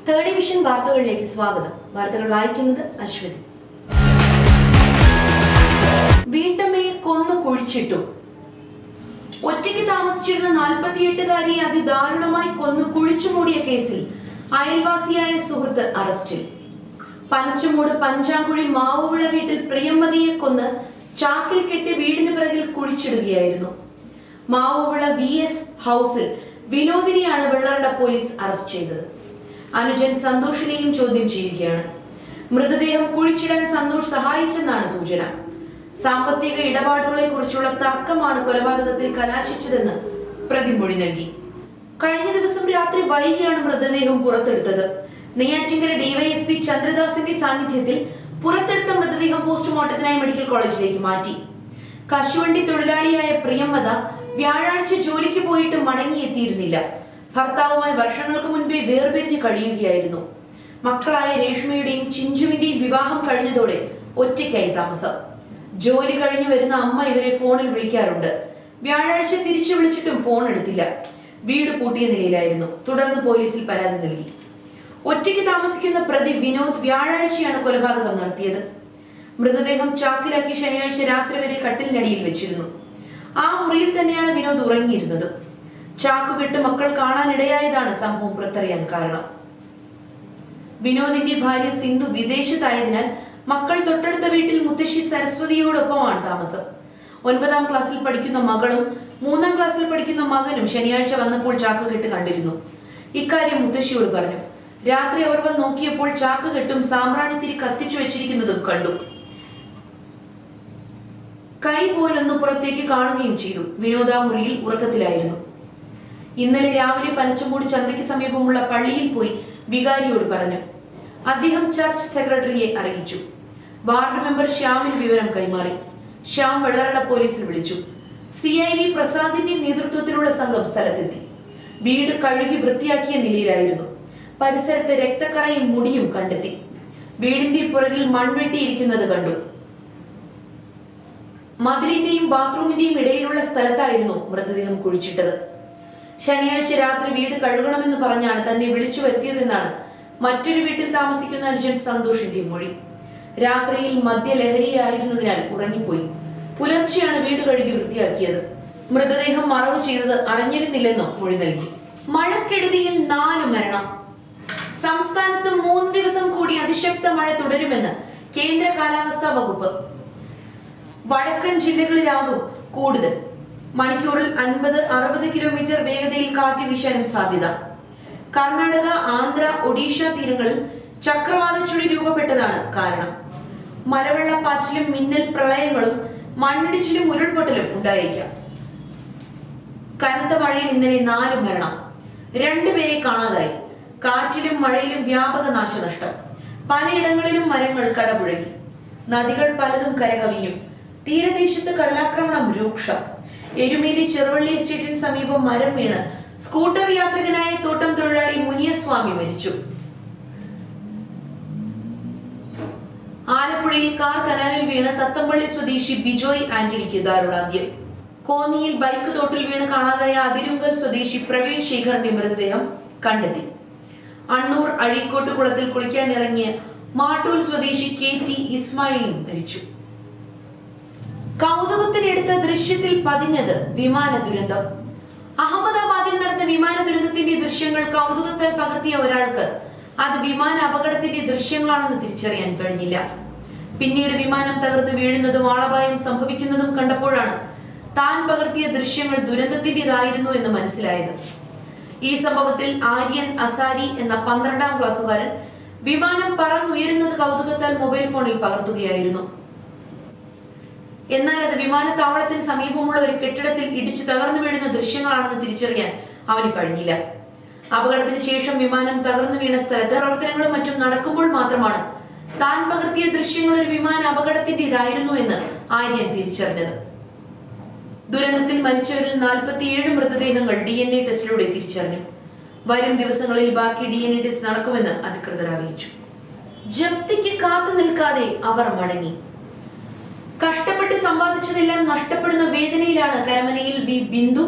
Third division വാർത്തകളിലേക്ക് സ്വാഗതം. വാർത്തകൾ വായിക്കുന്നത് അശ്വതി. വീട്ടമ്മയെ കൊന്നു കുഴിച്ചിട്ടു. ഒറ്റയ്ക്ക് താമസിച്ചിരുന്ന 48-കാരിയെ അതിദാരുണമായി കൊന്നു കുഴിച്ചുമൂടിയ കേസിൽ അയൽവാസിയായ സുഹൃത്ത് അറസ്റ്റിൽ. പനച്ചമൂട് പഞ്ചാങ്കുഴി മാവുവിള വീട്ടിൽ പ്രിയമ്മതിയെ കൊന്ന് ചാക്കിൽ കെട്ടി വീടിന് പിറകിൽ കുഴിച്ചിടുകയായിരുന്നു. മാവുവിള VS ഹൗസിൽ വിനോദിനെയാണ് വെള്ളറട പോലീസ് അറസ്റ്റ് ചെയ്തത്. അനുജൻ സന്തോഷിനെയും ചോദ്യം ചെയ്യുകയാണ്. മൃതദേഹം കുഴിച്ചിടാൻ സന്തോഷ് സഹായിച്ചെന്നാണ് സൂചന. സാമ്പത്തിക ഇടപാടുകളെ കുറിച്ചുള്ള തർക്കമാണ് കൊലപാതകത്തിൽ കലാശിച്ചതെന്ന് പ്രതിമൊഴി നൽകി. കഴിഞ്ഞ ദിവസം രാത്രി വൈകിയാണ് മൃതദേഹം പുറത്തെടുത്തത്. നെയ്യാറ്റിൻകര DYSP ചന്ദ്രദാസിന്റെ സാന്നിധ്യത്തിൽ പുറത്തെടുത്ത മൃതദേഹം പോസ്റ്റ്മോർട്ടത്തിനായി മെഡിക്കൽ കോളേജിലേക്ക് മാറ്റി. കശുവണ്ടി തൊഴിലാളിയായ പ്രിയമ്മത വ്യാഴാഴ്ച ജോലിക്ക് പോയിട്ട് മടങ്ങിയെത്തിയിരുന്നില്ല. ഭർത്താവുമായി വർഷങ്ങൾക്ക് മുൻപേ വേർപിരിഞ്ഞ് കഴിയുകയായിരുന്നു. മക്കളായ രേഷ്മയുടെയും ചിഞ്ചുവിന്റെയും വിവാഹം കഴിഞ്ഞതോടെ ഒറ്റയ്ക്കായി താമസം. ജോലി കഴിഞ്ഞു വരുന്ന അമ്മ ഇവരെ ഫോണിൽ വിളിക്കാറുണ്ട്. വ്യാഴാഴ്ച തിരിച്ചു വിളിച്ചിട്ടും ഫോൺ എടുത്തില്ല. വീട് പൂട്ടിയ നിലയിലായിരുന്നു. തുടർന്ന് പോലീസിൽ പരാതി നൽകി. ഒറ്റയ്ക്ക് താമസിക്കുന്ന പ്രതി വിനോദ് വ്യാഴാഴ്ചയാണ് കൊലപാതകം നടത്തിയത്. മൃതദേഹം ചാക്കിലാക്കി ശനിയാഴ്ച രാത്രി വരെ കട്ടിലിനടിയിൽ വെച്ചിരുന്നു. ആ മുറിയിൽ തന്നെയാണ് വിനോദ് ഉറങ്ങിയിരുന്നത്. ചാക്കുകെട്ട് മക്കൾ കാണാനിടയായതാണ് സംഭവം പുറത്തറിയാൻ കാരണം. വിനോദിന്റെ ഭാര്യ സിന്ധു വിദേശത്തായതിനാൽ മക്കൾ തൊട്ടടുത്ത വീട്ടിൽ മുത്തശ്ശി സരസ്വതിയോടൊപ്പമാണ് താമസം. 9ാം ക്ലാസ്സിൽ പഠിക്കുന്ന മകളും 3ാം ക്ലാസ്സിൽ പഠിക്കുന്ന മകനും ശനിയാഴ്ച വന്നപ്പോൾ ചാക്കുകെട്ട് കണ്ടിരുന്നു. ഇക്കാര്യം മുത്തശ്ശിയോട് പറഞ്ഞു. രാത്രി അവർ വന്ന് നോക്കിയപ്പോൾ ചാക്കുകെട്ടും സാമ്പ്രാണിത്തിരി കത്തിച്ചു വെച്ചിരിക്കുന്നതും കണ്ടു. കൈ പോലൊന്ന് പുറത്തേക്ക് കാണുകയും ചെയ്തു. വിനോദ മുറിയിൽ ഉറക്കത്തിലായിരുന്നു. ഇന്നലെ രാവിലെ പനച്ചമൂട് ചന്തയ്ക്ക് സമീപമുള്ള പള്ളിയിൽ പോയി വികാരിയോട് പറഞ്ഞു. അദ്ദേഹം ചർച്ച് സെക്രട്ടറിയെ അറിയിച്ചു. വാർഡ് മെമ്പർ ശ്യാമിന് വിവരം കൈമാറി. ശ്യാം വെള്ളറട പോലീസിൽ വിളിച്ചു. CIV പ്രസാദിന്റെ നേതൃത്വത്തിലുള്ള സംഘം സ്ഥലത്തെത്തി. വീട് കഴുകി വൃത്തിയാക്കിയ നിലയിലായിരുന്നു. പരിസരത്ത് രക്തക്കറയും മുടിയും കണ്ടെത്തി. വീടിന്റെ പുറകിൽ മൺവെട്ടിയിരിക്കുന്നത് കണ്ടു. മതിലിന്റെയും ബാത്റൂമിന്റെയും ഇടയിലുള്ള സ്ഥലത്തായിരുന്നു മൃതദേഹം കുഴിച്ചിട്ടത്. ശനിയാഴ്ച രാത്രി വീട് കഴുകണമെന്ന് പറഞ്ഞാണ് തന്നെ വിളിച്ചു വരുത്തിയതെന്നാണ് മറ്റൊരു വീട്ടിൽ താമസിക്കുന്ന അനുജൻ സന്തോഷിന്റെ മൊഴി. രാത്രിയിൽ മദ്യലഹരിയായിരുന്നതിനാൽ ഉറങ്ങിപ്പോയി. പുലർച്ചെയാണ് വീട് കഴുകി വൃത്തിയാക്കിയത്. മൃതദേഹം മറവ് ചെയ്തത് അറിഞ്ഞിരുന്നില്ലെന്നും മൊഴി നൽകി. മഴക്കെടുതിയിൽ 4 മരണം. സംസ്ഥാനത്ത് 3 ദിവസം കൂടി അതിശക്ത മഴ തുടരുമെന്ന് കേന്ദ്ര കാലാവസ്ഥാ വകുപ്പ്. വടക്കൻ ജില്ലകളിലാകും കൂടുതൽ. മണിക്കൂറിൽ 50-60 കിലോമീറ്റർ വേഗതയിൽ കാറ്റ് വീശാനും സാധ്യത. കർണാടക, ആന്ധ്ര, ഒഡീഷ തീരങ്ങളിൽ ചക്രവാത ചുഴി രൂപപ്പെട്ടതാണ് കാരണം. മലവെള്ളപ്പാച്ചിലും മിന്നൽ പ്രളയങ്ങളും മണ്ണിടിച്ചിലും ഉരുൾപൊട്ടലും ഉണ്ടായേക്കാം. കനത്ത മഴയിൽ ഇന്നലെ 4 മരണം. 2 പേരെ കാണാതായി. കാറ്റിലും മഴയിലും വ്യാപക നാശനഷ്ടം. പലയിടങ്ങളിലും മരങ്ങൾ കടപുഴകി. നദികൾ പലതും കരകവിഞ്ഞു. തീരദേശത്ത് കടലാക്രമണം രൂക്ഷം. എരുമേലി ചെറുവള്ളി എസ്റ്റേറ്റിന് സമീപം മരം വീണ് സ്കൂട്ടർ യാത്രികനായ തോട്ടം തൊഴിലാളി മുനിയസ്വാമി മരിച്ചു. ആലപ്പുഴയിൽ കാർ കനാലിൽ വീണ് തത്തമ്പള്ളി സ്വദേശി ബിജോയ് ആന്റണിക്ക് ദാരുണാന്ത്യം. കോന്നിയിൽ ബൈക്ക് തോട്ടിൽ വീണ് കാണാതായ അതിരൂങ്കൽ സ്വദേശി പ്രവീൺ ശേഖറിന്റെ മൃതദേഹം കണ്ടെത്തി. അണ്ണൂർ അഴീക്കോട്ട് കുളത്തിൽ കുളിക്കാനിറങ്ങിയ മാട്ടൂൽ സ്വദേശി KT ഇസ്മായിലും മരിച്ചു. കൗതുകത്തിനെടുത്ത ദൃശ്യത്തിൽ പതിഞ്ഞത് വിമാന ദുരന്തം. അഹമ്മദാബാദിൽ നടന്ന വിമാന ദുരന്തത്തിന്റെ ദൃശ്യങ്ങൾ കൗതുകത്താൽ പകർത്തിയ ഒരാൾക്ക് അത് വിമാന അപകടത്തിന്റെ ദൃശ്യങ്ങളാണെന്ന് തിരിച്ചറിയാൻ കഴിഞ്ഞില്ല. പിന്നീട് വിമാനം തകർന്ന് വീഴുന്നതും ആളപായം സംഭവിക്കുന്നതും കണ്ടപ്പോഴാണ് താൻ പകർത്തിയ ദൃശ്യങ്ങൾ ദുരന്തത്തിന്റേതായിരുന്നു എന്ന് മനസ്സിലായത്. ഈ സംഭവത്തിൽ ആര്യൻ അസാരി എന്ന 12ാം ക്ലാസ്സുകാരൻ വിമാനം പറന്നുയരുന്നത് കൗതുകത്താൽ മൊബൈൽ ഫോണിൽ പകർത്തുകയായിരുന്നു. എന്നാൽ അത് വിമാനത്താവളത്തിന് സമീപമുള്ള ഒരു കെട്ടിടത്തിൽ ഇടിച്ചു തകർന്നു വീഴുന്ന ദൃശ്യങ്ങളാണെന്ന് തിരിച്ചറിയാൻ അവന് കഴിഞ്ഞില്ല. അപകടത്തിന് ശേഷം വിമാനം തകർന്നു വീണ സ്ഥലത്ത് പ്രവർത്തനങ്ങളും മറ്റും നടക്കുമ്പോൾ മാത്രമാണ് താൻ പകർത്തിയ ദൃശ്യങ്ങൾ ഒരു വിമാന അപകടത്തിന്റേതായിരുന്നു എന്ന് ആര്യൻ തിരിച്ചറിഞ്ഞത്. ദുരന്തത്തിൽ മരിച്ചവരിൽ 47 മൃതദേഹങ്ങൾ DNA ടെസ്റ്റിലൂടെ തിരിച്ചറിഞ്ഞു. വരും ദിവസങ്ങളിൽ ബാക്കി DNA ടെസ്റ്റ് നടക്കുമെന്ന് അധികൃതർ അറിയിച്ചു. ജപ്തിക്ക് കാത്തു നിൽക്കാതെ അവർ മടങ്ങി. കഷ്ടപ്പെട്ട് സമ്പാദിച്ചതെല്ലാം നഷ്ടപ്പെടുന്ന വേദനയിലാണ് കരമനയിൽ ബിന്ദു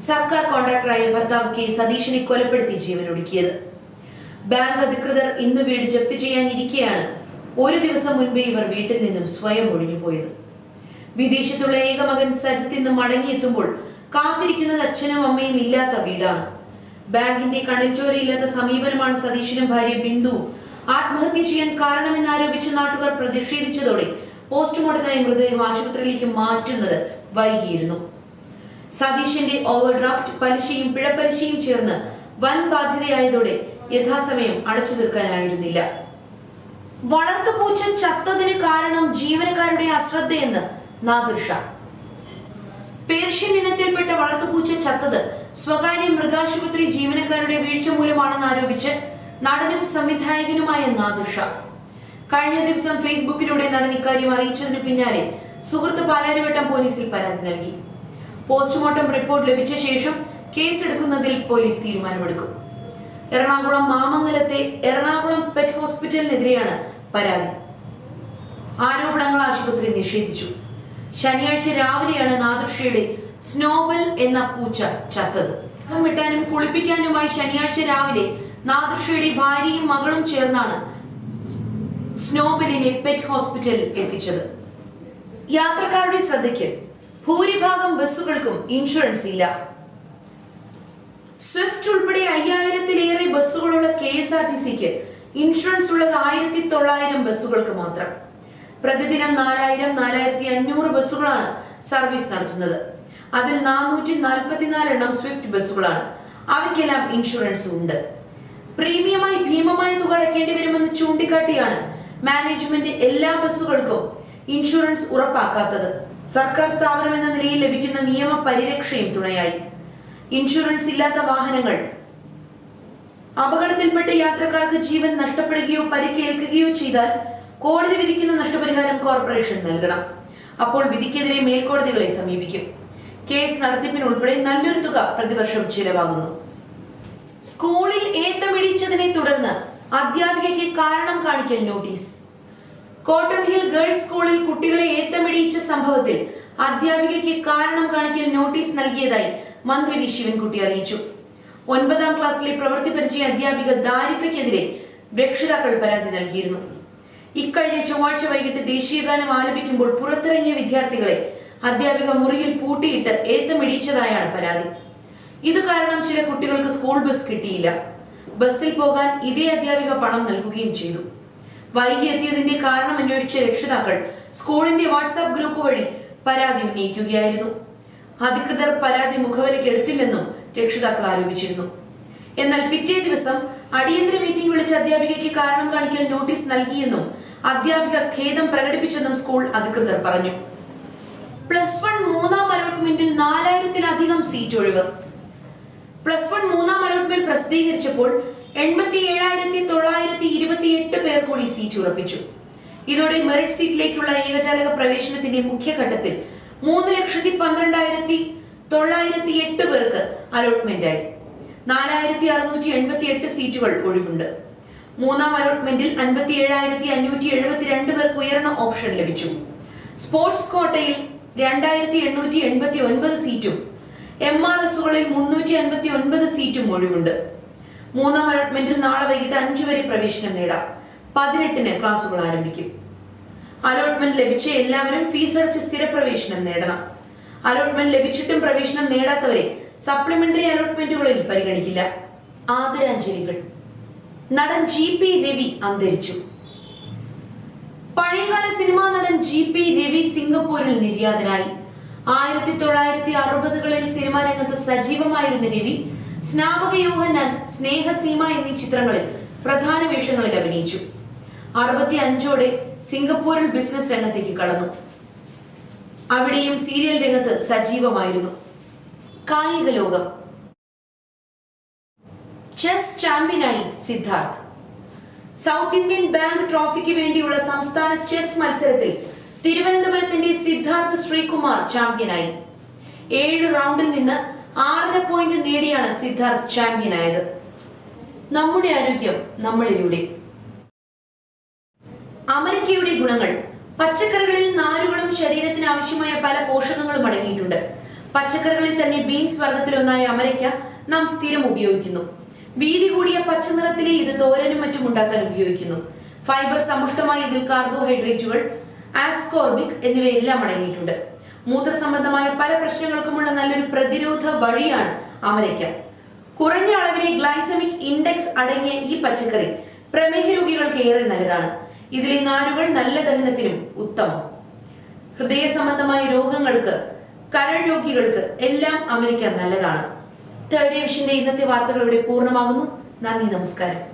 സർക്കാർ കോൺട്രാക്ടറായ ഭർത്താവ് K സതീഷിനെ കൊലപ്പെടുത്തി ജീവനൊടുക്കിയത്. ബാങ്ക് അധികൃതർ ഇന്ന് വീട് ജപ്തി ചെയ്യാനിരിക്കെയാണ് ഒരു ദിവസം മുൻപേ ഇവർ വീട്ടിൽ നിന്നും സ്വയം ഒഴിഞ്ഞുപോയത്. വിദേശത്തുള്ള ഏക മകൻ സജിത്ത് ഇന്ന് മടങ്ങിയെത്തുമ്പോൾ കാത്തിരിക്കുന്നത് അച്ഛനും അമ്മയും ഇല്ലാത്ത വീടാണ്. ബാങ്കിന്റെ കണ്ണിൽ ചോരയില്ലാത്ത സമീപനമാണ് സതീഷിനും ഭാര്യ ബിന്ദു ആത്മഹത്യ ചെയ്യാൻ കാരണമെന്നാരോപിച്ച് നാട്ടുകാർ പ്രതിഷേധിച്ചതോടെ പോസ്റ്റ്മോർട്ടത്തിനായി മൃതദേഹം ആശുപത്രിയിലേക്ക് മാറ്റുന്നത് വൈകിയിരുന്നു. സതീഷിന്റെ ഓവർഡ്രാഫ്റ്റ് പലിശയും പിഴപ്പലിശയും ചേർന്ന് വൻ ബാധ്യതയായതോടെ യഥാസമയം അടച്ചു തീർക്കാനായിരുന്നില്ല. വളർത്തുപൂച്ച ചത്തതിന് കാരണം ജീവനക്കാരുടെ അശ്രദ്ധയെന്ന് നാദിർ ഷാ. പേർഷ്യൻ ഇനത്തിൽപ്പെട്ട വളർത്തുപൂച്ച ചത്തത് സ്വകാര്യ മൃഗാശുപത്രി ജീവനക്കാരുടെ വീഴ്ച മൂലമാണെന്ന് ആരോപിച്ച് നടനും സംവിധായകനുമായ നാദിർ ഷാ കഴിഞ്ഞ ദിവസം ഫേസ്ബുക്കിലൂടെ നടൻ ഇക്കാര്യം അറിയിച്ചതിന് പിന്നാലെ സുഹൃത്ത് പാലാരിവട്ടം പോലീസിൽ പരാതി നൽകി. പോസ്റ്റ്മോർട്ടം റിപ്പോർട്ട് ലഭിച്ച ശേഷം കേസെടുക്കുന്നതിൽ പോലീസ് തീരുമാനമെടുക്കും. എറണാകുളം മാമംഗലത്തെ എറണാകുളം പെറ്റ് ഹോസ്പിറ്റലിനെതിരെയാണ് പരാതി. ആരോപണങ്ങൾ ആശുപത്രി നിഷേധിച്ചു. ശനിയാഴ്ച രാവിലെയാണ് നാദിർ ഷായുടെ സ്നോബൽ എന്ന പൂച്ച ചത്തത്. വെട്ടാനും കുളിപ്പിക്കാനുമായി ശനിയാഴ്ച രാവിലെ നാദിർ ഷായുടെ ഭാര്യയും മകളും ചേർന്നാണ് സ്നോബലിനെ പെറ്റ് ഹോസ്പിറ്റലിൽ എത്തിച്ചത്. യാത്രക്കാരുടെ ശ്രദ്ധയ്ക്ക്, ഭൂരിഭാഗം ബസ്സുകൾക്കും ഇൻഷുറൻസ് ഇല്ല. സ്വിഫ്റ്റ് ഉൾപ്പെടെ 5000-ലേറെ ബസ്സുകളുള്ള KSRTCക്ക് ഇൻഷുറൻസ് ഉള്ളത് 1900 ബസ്സുകൾക്ക് മാത്രം. പ്രതിദിനം 4000-4500 ബസ്സുകളാണ് സർവീസ് നടത്തുന്നത്. അതിൽ 444 എണ്ണം സ്വിഫ്റ്റ് ബസ്സുകളാണ്. അവയ്ക്കെല്ലാം ഇൻഷുറൻസ് ഉണ്ട്. പ്രീമിയമായി ഭീമമായ തുക അടയ്ക്കേണ്ടി വരുമെന്ന് ചൂണ്ടിക്കാട്ടിയാണ് മാനേജ്മെന്റ് എല്ലാ ബസ്സുകൾക്കും ഇൻഷുറൻസ് ഉറപ്പാക്കാത്തത്. സർക്കാർ സ്ഥാപനം എന്ന നിലയിൽ ലഭിക്കുന്ന നിയമ പരിരക്ഷയും തുണയായി. ഇൻഷുറൻസ് ഇല്ലാത്ത വാഹനങ്ങൾ അപകടത്തിൽപ്പെട്ട് യാത്രക്കാർക്ക് ജീവൻ നഷ്ടപ്പെടുകയോ പരിക്കേൽക്കുകയോ ചെയ്താൽ കോടതി വിധിക്കുന്ന നഷ്ടപരിഹാരം കോർപ്പറേഷൻ നൽകണം. അപ്പോൾ വിധിക്കെതിരെ മേൽക്കോടതികളെ സമീപിക്കും. കേസ് നടത്തിപ്പിനുൾപ്പെടെ നല്ലൊരു തുക പ്രതിവർഷം ചിലവാകുന്നു. സ്കൂളിൽ ഏത്തമിടിച്ചതിനെ തുടർന്ന് അധ്യാപികയ്ക്ക് കാരണം കാണിക്കൽ നോട്ടീസ്. കോട്ടൺ ഹിൽ ഗേൾസ് സ്കൂളിൽ കുട്ടികളെ ഏത്തമിടിയിച്ച സംഭവത്തിൽ അധ്യാപികയ്ക്ക് കാരണം കാണിക്കൽ നോട്ടീസ് നൽകിയതായി മന്ത്രി വി ശിവൻകുട്ടി അറിയിച്ചു. 9ാം ക്ലാസ്സിലെ പ്രവൃത്തി പരിചയ അധ്യാപിക ദാരിഫയ്ക്കെതിരെ രക്ഷിതാക്കൾ പരാതി നൽകിയിരുന്നു. ഇക്കഴിഞ്ഞ ചൊവ്വാഴ്ച വൈകിട്ട് ദേശീയഗാനം ആലപിക്കുമ്പോൾ പുറത്തിറങ്ങിയ വിദ്യാർത്ഥികളെ അധ്യാപിക മുറിയിൽ പൂട്ടിയിട്ട് ഏത്തമിടിയിച്ചതായാണ് പരാതി. ഇത് കാരണം ചില കുട്ടികൾക്ക് സ്കൂൾ ബസ് കിട്ടിയില്ല. ബസ്സിൽ പോകാൻ ഇതേ അധ്യാപിക പണം നൽകുകയും ചെയ്തു. വൈകി എത്തിയതിന്റെ കാരണം അന്വേഷിച്ച രക്ഷിതാക്കൾ സ്കൂളിന്റെ വാട്സാപ്പ് ഗ്രൂപ്പ് വഴി പരാതി ഉന്നയിക്കുകയായിരുന്നു. അധികൃതർ പരാതി മുഖവിലക്കെടുത്തില്ലെന്നും രക്ഷിതാക്കൾ ആരോപിച്ചിരുന്നു. എന്നാൽ പിറ്റേ ദിവസം അടിയന്തര മീറ്റിംഗ് വിളിച്ച അധ്യാപികയ്ക്ക് കാരണം കാണിക്കൽ നോട്ടീസ് നൽകിയെന്നും അധ്യാപിക ഖേദം പ്രകടിപ്പിച്ചെന്നും സ്കൂൾ അധികൃതർ പറഞ്ഞു. +1 മൂന്നാം അലോട്ട്മെന്റിൽ 4000-ത്തിലധികം സീറ്റ് ഒഴിവ്. +1 മൂന്നാം അലോട്ട്മെന്റ് പ്രസിദ്ധീകരിച്ചപ്പോൾ 87,928 പേർ കൂടി സീറ്റ് ഉറപ്പിച്ചു. ഇതോടെ മെറിറ്റ് സീറ്റിലേക്കുള്ള ഏകജാലക പ്രവേശനത്തിന്റെ മുഖ്യഘട്ടത്തിൽ 3,12,908 പേർക്ക് അലോട്ട്മെന്റായി. 4,688 സീറ്റുകൾ ഒഴിവുണ്ട്. മൂന്നാം അലോട്ട്മെന്റിൽ 57,572 പേർക്ക് ഉയർന്ന ഓപ്ഷൻ ലഭിച്ചു. സ്പോർട്സ് കോട്ടയിൽ 2,889 സീറ്റും MRSകളിൽ 359 സീറ്റും ഒഴിവുണ്ട്. മൂന്നാം അലോട്ട്മെന്റിൽ നാളെ വൈകിട്ട് 5 വരെ പ്രവേശനം നേടാം. 18-ന് ക്ലാസുകൾ ആരംഭിക്കും. അലോട്ട്മെന്റ് ലഭിച്ച എല്ലാവരും ഫീസ് അടച്ച് സ്ഥിരപ്രവേശനം നേടണം. അലോട്ട്മെന്റ് ലഭിച്ചിട്ടും പ്രവേശനം നേടാത്തവരെ സപ്ലിമെന്ററി അലോട്ട്മെന്റുകളിൽ പരിഗണിക്കില്ല. ആദരാഞ്ജലികൾ. നടൻ GP രവി അന്തരിച്ചു. പഴയകാല സിനിമാ നടൻ GP രവി സിംഗപ്പൂരിൽ നിര്യാതനായി. 1960കളിൽ സിനിമാ രംഗത്ത് സജീവമായിരുന്ന രവി സ്നാപക യോഹന്നാൻ, സ്നേഹസീമ എന്നീ ചിത്രങ്ങളിൽ പ്രധാന വേഷങ്ങളിൽ അഭിനയിച്ചു. 65ഓടെ സിംഗപ്പൂരിൽ ബിസിനസ് രംഗത്തേക്ക് കടന്നു. അവിടെയും സീരിയൽ രംഗത്ത് സജീവമായിരുന്നു. കായിക ലോകം. ചെസ് ചാമ്പ്യനായി സിദ്ധാർത്ഥ്. സൗത്ത് ഇന്ത്യൻ ബാങ്ക് ട്രോഫിക്ക് വേണ്ടിയുള്ള സംസ്ഥാന ചെസ് മത്സരത്തിൽ തിരുവനന്തപുരത്തിന്റെ സിദ്ധാർത്ഥ് ശ്രീകുമാർ ചാമ്പ്യനായി. 7 റൗണ്ടിൽ നിന്ന് 6.5 പോയിന്റ് നേടിയാണ് സിദ്ധാർത്ഥ് ചാമ്പ്യനായത്. നമ്മുടെ ആരോഗ്യം നമ്മളിലൂടെ. അമരയ്ക്കയുടെ ഗുണങ്ങൾ. പച്ചക്കറികളിൽ നാരുകളും ശരീരത്തിന് ആവശ്യമായ പല പോഷകങ്ങളും അടങ്ങിയിട്ടുണ്ട്. പച്ചക്കറികളിൽ തന്നെ ബീൻസ് വർഗത്തിലൊന്നായ അമരയ്ക്ക നാം സ്ഥിരം ഉപയോഗിക്കുന്നു. വീതി കൂടിയ പച്ചനിറത്തിലെ ഇത് തോരനും മറ്റും ഉണ്ടാക്കാൻ ഉപയോഗിക്കുന്നു. ഫൈബർ സമ്പുഷ്ടമായ ഇതിൽ കാർബോഹൈഡ്രേറ്റുകൾ, ആസ്കോർബിക് എന്നിവയെല്ലാം അടങ്ങിയിട്ടുണ്ട്. മൂത്ര സംബന്ധമായ പല പ്രശ്നങ്ങൾക്കുമുള്ള നല്ലൊരു പ്രതിരോധ വഴിയാണ് അമരയ്ക്ക. കുറഞ്ഞ അളവിലെ ഗ്ലൈസമിക് ഇൻഡെക്സ് അടങ്ങിയ ഈ പച്ചക്കറി പ്രമേഹ രോഗികൾക്ക് ഏറെ നല്ലതാണ്. ഇതിലെ നാരുകൾ നല്ല ദഹനത്തിനും ഉത്തമം. ഹൃദയ സംബന്ധമായ രോഗങ്ങൾക്ക്, കരൾ രോഗികൾക്ക് എല്ലാം അമരയ്ക്ക നല്ലതാണ്. തേർഡ് വിഷന്റെ ഇന്നത്തെ വാർത്തകൾ ഇവിടെ പൂർണ്ണമാകുന്നു. നന്ദി, നമസ്കാരം.